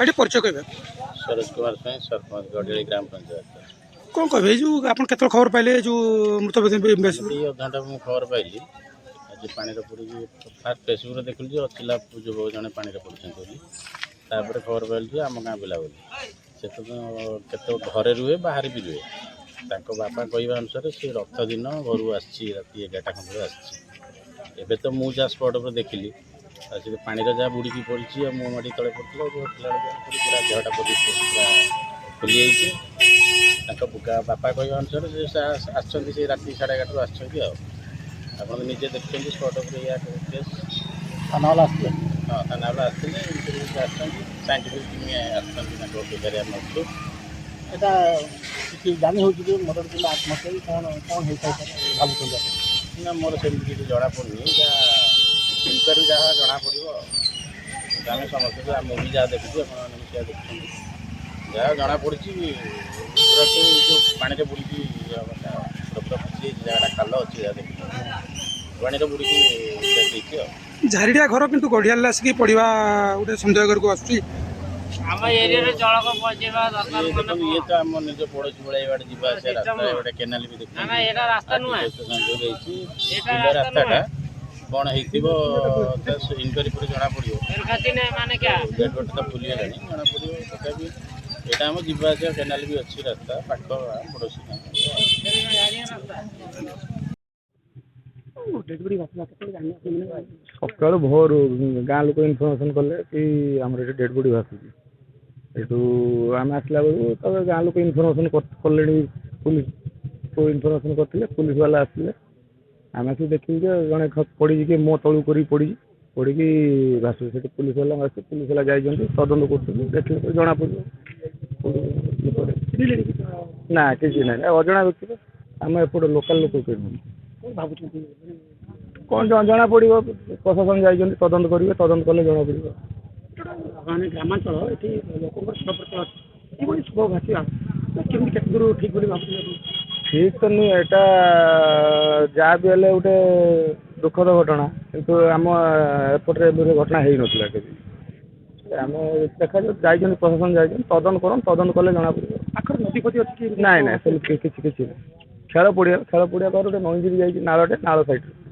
ଏଠି ପରିଚୟ କହିବେ सरोज कुमार स्वाई सरपंच गडेली ग्राम पंचायत କ'ଣ କହିବେ ଏଇ ଯେଉଁ ଆପଣ କେତେବେଳେ ଖବର ପାଇଲେ ଯେଉଁ ମୃତ ଏମିତି ଅଧଘଣ୍ଟା ମୁଁ ଖବର ପାଇଲି ଆଜି ପାଣିରେ ପଡ଼ିକି ଫାଷ୍ଟ ଫେସବୁକ୍ରେ ଦେଖିଲି ଯେ ଅଚିଲା ଯୁବକ ଜଣେ ପାଣିରେ ପଡ଼ିଛନ୍ତି ବୋଲି ତାପରେ ଖବର ପାଇଲି ଯେ ଆମ ଗାଁ ପିଲା ବୋଲି ସେ ତ କେତେ ଘରେ ରୁହେ ବାହାରେ ବି ରୁହେ ତାଙ୍କ ବାପା କହିବା ଅନୁସାରେ ସେ ରଥ ଦିନ ଘରୁ ଆସିଛି ରାତି 11ଟା ଖଣ୍ଡରେ ଆସିଛି ଏବେ ତ ମୁଁ ଯାହା ସ୍ପଟ୍ ଉପରେ ଦେଖିଲି ଆଉ ସେ ପାଣିରେ ଯାହା ବୁଡ଼ିକି ପଡ଼ିଛି ଆଉ ମୁହଁ ମାଡ଼ି ତଳେ ପଡ଼ିଥିଲା ଉଠିଲା ବେଳକୁ ପୁରା ଦେହଟା ପୁରା ଖୋଲିଯାଇଛି ତାଙ୍କ ବାପା କହିବା ଅନୁସାରେ ସେ ଆସିଛନ୍ତି ସେ ରାତି 11:30ରୁ ଆସିଛନ୍ତି ଆଉ ଆପଣ ତ ନିଜେ ଦେଖୁଛନ୍ତି ସ୍ପଟ୍ ଉପରେ ଏଇଆ କେସ୍ ଥାନାବାଲା ଆସିଥିଲେ ହଁ ଥାନାବାଲା ଆସିଥିଲେ ଇଣ୍ଟରଭ୍ୟୁ ଆସିଛନ୍ତି ସାଇଣ୍ଟିଫିକ୍ ଟିମ୍ ଆସିଛନ୍ତି ତାଙ୍କ ବିଷୟରେ ଆମେ ଅଛୁ এটা କିଛି ଜାଣି ହେଉଛି ଯେ ମର୍ଡର କିମ୍ବା ଆତ୍ମହତ୍ୟା କ'ଣ କ'ଣ ହେଇଥାଇପାରେ ଭାବୁଛନ୍ତି ଆପଣ? ନା ମୋର ସେମିତି କିଛି ଜଣାପଡ଼ୁନି ଯାହା ଇନକ୍ୱାରି ଯାହା ଜଣାପଡ଼ିବ ଆମେ ସମସ୍ତେ ଆମେ ବି ଯାହା ଦେଖୁଛୁ ଆପଣମାନେ ବି ଯାହା ଦେଖୁଛନ୍ତି ଯାହା ଜଣାପଡ଼ିଛି ଯେଉଁ ପାଣିରେ ବୁଡ଼ିକି ଜାଗାଟା ଖାଲ ଅଛି ଯାହା ଦେଖୁଛୁ ପାଣିରେ ବୁଡ଼ିକି ହେଇଛି ଆଉ ଝାରିଡ଼ିଆ ଘର କିନ୍ତୁ ଗଡ଼ିଆଲେ ଆସିକି ପଡ଼ିବା ଗୋଟେ ସନ୍ଦେହ ଘରକୁ ଆସୁଛି ଆମ ଏରିଆରେ ଜଳକ ପହଞ୍ଚେଇବା ଦରକାର ଦେଖନ୍ତୁ ଇଏ ତ ଆମ ନିଜ ପଡ଼ୋଶୀ ଭଳିଆ ଏବାଟେ ଯିବା ଆସିବା ରାସ୍ତା ଗୋଟେ କେନାଲ ବି ଦେଖୁଛୁ ନା ଏଇଟା ରାସ୍ତା ନୁହେଁ ସଂଯୋଗ ହେଇଛି ବିଲ ରାସ୍ତାଟା କ'ଣ ହେଇଥିବ ଇନକ୍ୱାରି ପରେ ଜଣାପଡ଼ିବ ମାନେ କ୍ୟା ଡେଟ୍ ବଡି ତ ଭୁଲିଗଲାଣି ଜଣାପଡ଼ିବ ତଥାପି ଏଇଟା ଆମ ଯିବା ଆସିବା କେନାଲ ବି ଅଛି ରାସ୍ତା ପାଖ ପଡ଼ୋଶୀ ସକାଳୁ ଭୋରୁ ଗାଁ ଲୋକ ଇନଫର୍ମେସନ୍ କଲେ କି ଆମର ଏଠି ଡେଡ୍ ବଡି ଭାସୁଛି ଏଠୁ ଆମେ ଆସିଲା ବେଳକୁ ତାପରେ ଗାଁ ଲୋକ ଇନଫର୍ମେସନ୍ କଲେଣି ପୁଲିସକୁ ଇନଫର୍ମେସନ୍ କରିଥିଲେ ପୁଲିସ ବାଲା ଆସିଥିଲେ ଆମେ ଆସିକି ଦେଖିବୁ ଯେ ଜଣେ ପଡ଼ିଛି କି ମୋ ତଳକୁ କରିକି ପଡ଼ିକି ଭାସୁଛି ସେଠି ପୁଲିସ ବାଲା ଆସି ପୁଲିସ ବାଲା ଯାଇଛନ୍ତି ତଦନ୍ତ କରୁଛନ୍ତି ଦେଖିଲେ ପରେ ଜଣାପଡ଼ିବ ନା କିଛି ନାହିଁ ଅଜଣା ବ୍ୟକ୍ତି ଆମେ ଏପଟେ ଲୋକାଲ୍ ଲୋକ କେହି ନୁହଁ ଭାବୁଛନ୍ତି କ'ଣ ଜଣାପଡ଼ିବ ପ୍ରଶାସନ ଯାଇଛନ୍ତି ତଦନ୍ତ କରିବେ ତଦନ୍ତ କଲେ ଜଣାପଡ଼ିବ ମାନେ ଗ୍ରାମାଞ୍ଚଳ ଏଠି ଲୋକଙ୍କର ସୁରକ୍ଷିତ ଅଛି ଏଭଳି ଶୁଭ ଭାସିବା କେମିତି କେତେ ଦୂର ଠିକ୍ ବୋଲି ଭାବୁଛନ୍ତି ଠିକ୍ ତ ନୁହେଁ ଏଇଟା ଯାହା ବି ହେଲେ ଗୋଟେ ଦୁଃଖଦ ଘଟଣା କିନ୍ତୁ ଆମ ଏପଟରେ ଏଭଳି ଘଟଣା ହେଇନଥିଲା କେବେ ଆମେ ଦେଖାଯାଉ ଯାଇଛନ୍ତି ପ୍ରଶାସନ ଯାଇଛନ୍ତି ତଦନ୍ତ କରନ୍ତୁ ତଦନ୍ତ କଲେ ଜଣାପଡ଼ିବ ପାଖରେ ନଦୀ ଫଦୀ ଅଛି କି ନାଇଁ ସେମିତି କିଛି ଖେଳ ପଡ଼ିଆ ପାଖରେ ଗୋଟେ ନଈ ଯାଇଛି ନାଳଟେ ନାଳ ସାଇଡ଼୍ରେ